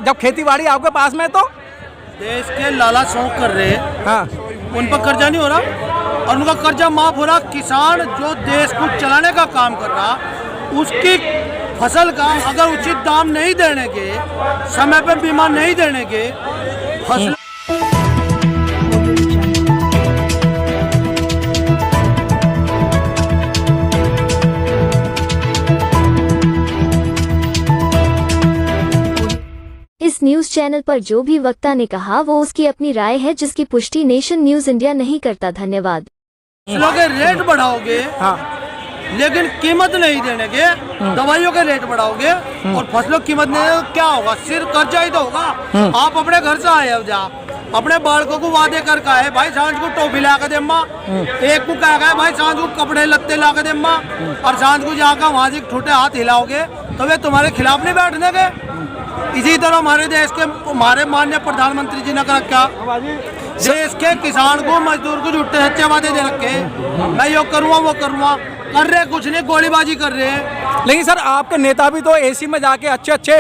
जब खेती बाड़ी आपके पास में है तो देश के लाला शौक कर रहे हैं, हाँ उन पर कर्जा नहीं हो रहा और उनका कर्जा माफ हो रहा। किसान जो देश को चलाने का काम कर रहा, उसकी फसल का अगर उचित दाम नहीं देने के, समय पर बीमा नहीं देने के, फसल इस न्यूज चैनल पर जो भी वक्ता ने कहा वो उसकी अपनी राय है, जिसकी पुष्टि नेशन न्यूज इंडिया नहीं करता। धन्यवाद। फसलों के रेट बढ़ाओगे, हाँ लेकिन कीमत नहीं देने के, दवाइयों के रेट बढ़ाओगे और फसलों की कीमत नहीं देने, क्या होगा? सिर्फ कर्जा ही तो होगा। आप अपने घर से आए हो, जा अपने बालकों को वादे कर का है भाई सांझ को टोपी ला के दे माँ, एक को कह गए भाई सांझ को कपड़े लत्ते ला के दे माँ, और सांझ को जाकर वहाँ से छोटे हाथ हिलाओगे तो वे तुम्हारे खिलाफ नहीं बैठने के। इसी तरह हमारे देश के हमारे माननीय प्रधानमंत्री जी ने कहा क्या, देश के किसान को मजदूर को झूठे सच्चे वादे दे रखे, मैं यो करूँगा वो करूँगा, कर रहे कुछ नहीं, गोलीबाजी कर रहे हैं। लेकिन सर आपके नेता भी तो एसी में जाके अच्छे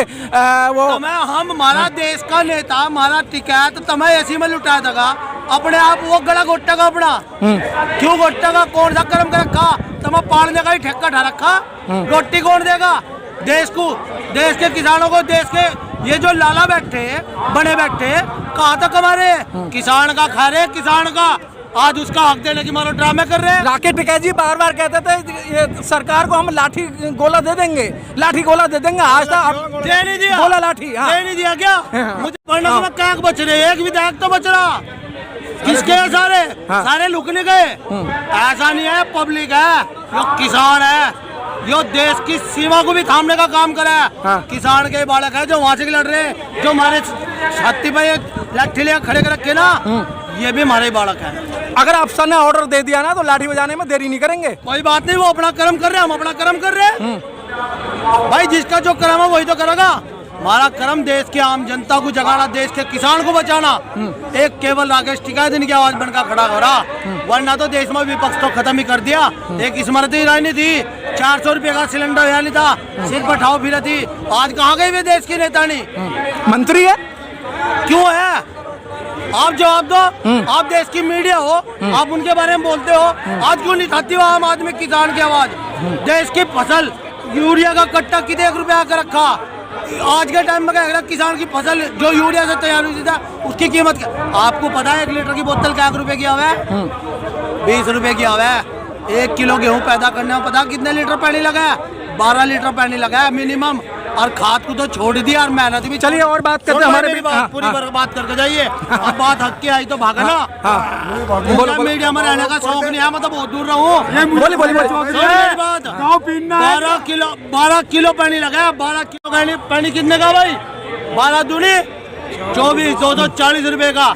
वो तो मैं हम हमारा देश का नेता हमारा टिकैत तुम्हें एसी में लुटाया था, अपने आप वो गला गोटा का अपना क्यों गोटा का? कौन सा कर्म कर रखा? तुम्हें पालने का ही ठेका उठा रखा, रोटी कौन देगा देश को? देश के किसानों को, देश के ये जो लाला बैठे बने बैठे कहाँ तक हमारे किसान का खा रहे, किसान का आज उसका हक देने की मानो ड्रामे कर रहे हैं। राकेश टिकैत जी बार बार कहते थे ये सरकार को हम लाठी गोला दे देंगे, लाठी गोला दे देंगे, आज तक दे नहीं दिया, गोला लाठी हाँ। दे नहीं दिया क्या? मुझे पढ़ने में क्या बच रहे, एक विधायक तो बच रहा, किसके है सारे? हाँ। सारे लुकने गए। ऐसा नहीं है, पब्लिक है, जो किसान है, जो देश की सीमा को भी थामने का काम करे। हाँ। किसान के बालक है जो वहाँ से लड़ रहे हैं, जो हमारे छाती पे लाठी लेकर खड़े कर रखे ना, ये भी हमारे बालक है। अगर अफसर ने ऑर्डर दे दिया ना तो लाठी बजाने में देरी नहीं करेंगे। कोई बात नहीं, वो अपना कर्म कर रहे हैं, हम अपना कर्म कर रहे हैं। भाई जिसका जो कर्म है वही तो करेगा। हमारा कर्म देश की आम जनता को जगाना, देश के किसान को बचाना। एक केवल राकेश टिकैत की आवाज बनकर खड़ा हो रहा, वरना तो देश में विपक्ष तो खत्म ही कर दिया। एक स्मृति ईरानी थी, 400 रुपए का सिलेंडर या नहीं था, सिर्फ बैठाओ फिर थी, आज कहाँ गई वे देश की नेता नहीं? मंत्री है क्यों है? आप जवाब दो, आप देश की मीडिया हो, आप उनके बारे में बोलते हो, आज क्यों नहीं खाती हो आम आदमी किसान की आवाज? देश की फसल यूरिया का कट्टा कितने रुपया कर रखा, आज के टाइम में क्या किसान की फसल जो यूरिया से तैयार हुई थी उसकी कीमत क्या? आपको पता है 1 लीटर की बोतल क्या रुपए की आवा है? 20 रुपए की आवा है। 1 किलो गेहूं पैदा करने में पता कितने लीटर पानी लगा है? 12 लीटर पानी लगा है मिनिमम, और खाद को तो छोड़ दिया और मेहनत भी। चलिए और बात करते हैं हमारे पूरी बात करके जाइए। अब बात हक की आई तो भागा ना। मीडिया में रहने का शौक नहीं है, मैं तो बहुत दूर रहूँ। बोली 12 किलो पानी लगा, 12 किलो पानी कितने का भाई? 12 दूनी 24, 240 रुपए का।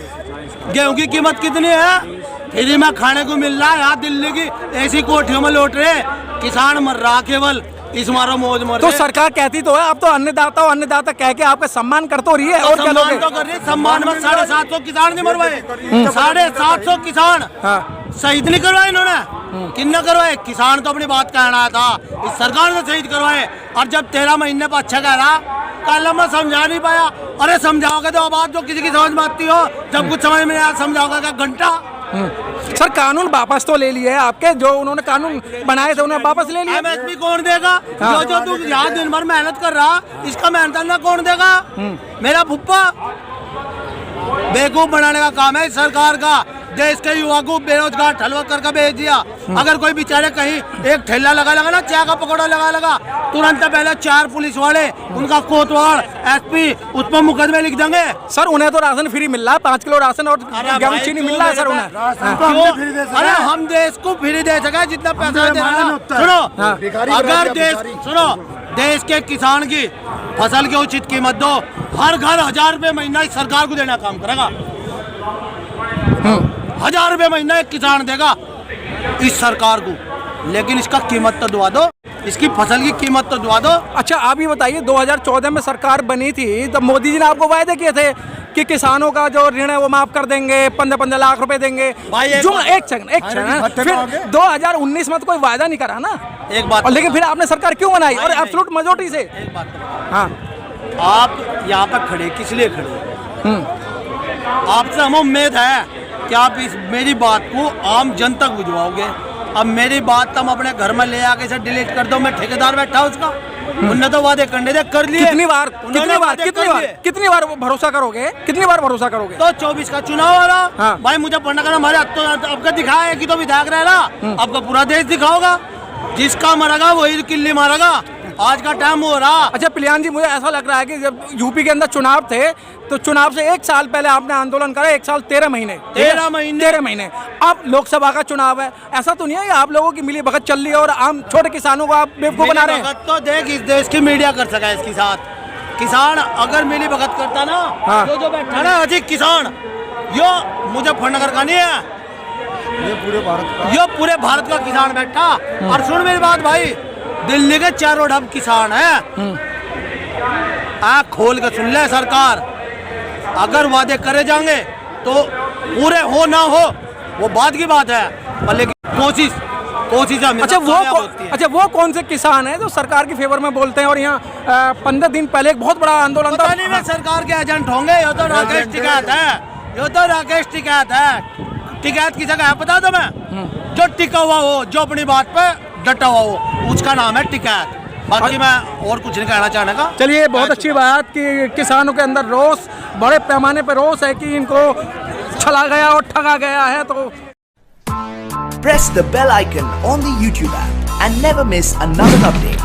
गेहूं की कीमत कितनी है? फ्री में खाने को मिल रहा है। यहाँ दिल्ली की ऐसी कोठियों में लौट रहे, किसान मर रहा केवल, इस मारो मौज मर। तो सरकार कहती तो है अब तो अन्नदाता कह के आपका सम्मान कर तो रही है, और क्या लोगे? तो कर रही, सम्मान में 750 किसान नहीं मरवाए, 750 किसान शहीद नहीं करवाए इन्होंने। किन्ने करवाए? किसान तो अपनी बात कहना था, इस सरकार ने शहीद करवाए। और जब 13 महीने पर अच्छा कह रहा, कल मैं समझा नहीं पाया। अरे समझाओगे तो बात जो किसी की समझ में आती हो, जब कुछ समझ में आया समझाओगे क्या घंटा? सर कानून वापस तो ले लिए आपके, जो उन्होंने कानून बनाए थे उन्होंने वापस ले लिए। एमएसपी कौन देगा? जो तू यहाँ दिन भर मेहनत कर रहा, इसका मेहनत कौन देगा? मेरा फुप्पा। बेवकूफ बनाने का काम है सरकार का। देश के युवा को बेरोजगार ठलवा करके भेज दिया। अगर कोई बेचारे कहीं एक ठेला लगा ना, चाय का पकौड़ा लगा, तुरंत पहले 4 पुलिस वाले, उनका कोतवाल, एसपी उस पर मुकदमे लिख देंगे। सर उन्हें तो राशन फ्री मिल रहा है, 5 किलो राशन और गेहूं चीनी मिल रहा है सर उन्हें। अरे हम देश को फ्री दे सके जितना पैसा दे रहा। सुनो, अगर देश के किसान की फसल की उचित कीमत दो, हर घर 1000 रुपए महीना इस सरकार को देना काम करेगा। 1000 रुपए महीना एक किसान देगा इस सरकार को, लेकिन इसका कीमत तो दवा दो, इसकी फसल की कीमत तो दवा दो। अच्छा आप ये बताइए, 2014 में सरकार बनी थी तब मोदी जी ने आपको वायदे किए थे कि किसानों का जो ऋण है वो माफ कर देंगे, 15-15 लाख रुपए देंगे। एक सेकंड फिर 2019 में तो कोई वायदा नहीं करा ना, एक बात। लेकिन फिर आपने सरकार क्यों बनाई और एब्सोल्यूट मेजॉरिटी से? एक बात हाँ आप यहाँ पे खड़े किस लिए खड़े? आपसे हमें उम्मीद है कि आप इस मेरी बात को आम जन तक भिजवाओगे। अब मेरी बात तुम अपने घर में ले आके से डिलीट कर दो। मैं ठेकेदार बैठा उसका, उनने तो वादे करने दे कर लिए। कितनी बार भरोसा करोगे? कितनी बार भरोसा करोगे? तो 24 का चुनाव आ रहा। हाँ। भाई मुझे पढ़ना करना हमारे हाथ तो आपका दिखाया है कि तो विधायक रह रहा, आपका पूरा देश दिखाओगा। जिसका मरेगा वही किल्ली मारेगा। आज का टाइम हो रहा। अच्छा पिलियान जी, मुझे ऐसा लग रहा है कि जब यूपी के अंदर चुनाव थे तो चुनाव से 1 साल पहले आपने आंदोलन करा, 1 साल 13 महीने। 13 महीने। अब लोकसभा का चुनाव है, ऐसा तो नहीं है आप लोगों की मिली भगत चल रही है और आम छोटे किसानों को आप बेवकूफ बना रहे हैं? तो देख इस देश की मीडिया कर सका इसके साथ। किसान अगर मिली भगत करता ना, हाँ। जो बैठा ना अधिक किसान, यो मुजफ्फरनगर का नहीं है, ये पूरे भारत का किसान बैठा। और सुन मेरी बात भाई, दिल्ली के 4 अरब किसान है। आँख खोल के सुन ले सरकार, अगर वादे करे जाएंगे तो पूरे हो ना हो वो बात की बात है, पर लेकिन कोशिश अच्छा वो कौन से किसान हैं जो सरकार के फेवर में बोलते हैं? और यहाँ 15 दिन पहले एक बहुत बड़ा आंदोलन था। नहीं, सरकार के एजेंट होंगे। ये तो राकेश टिकैत है, ये तो राकेश टिकैत है। टिकैत की जगह है पता तुम्हें? जो टिका हुआ हो, जो अपनी बात पे डटा हुआ हो, उसका नाम है टिकैत। बाकी मैं और कुछ नहीं कहना चाहने का। चलिए, बहुत अच्छी बात कि किसानों के अंदर रोष, बड़े पैमाने पर रोष है कि इनको छला गया और ठगा गया है। तो press the bell icon on the YouTube app and never miss another update.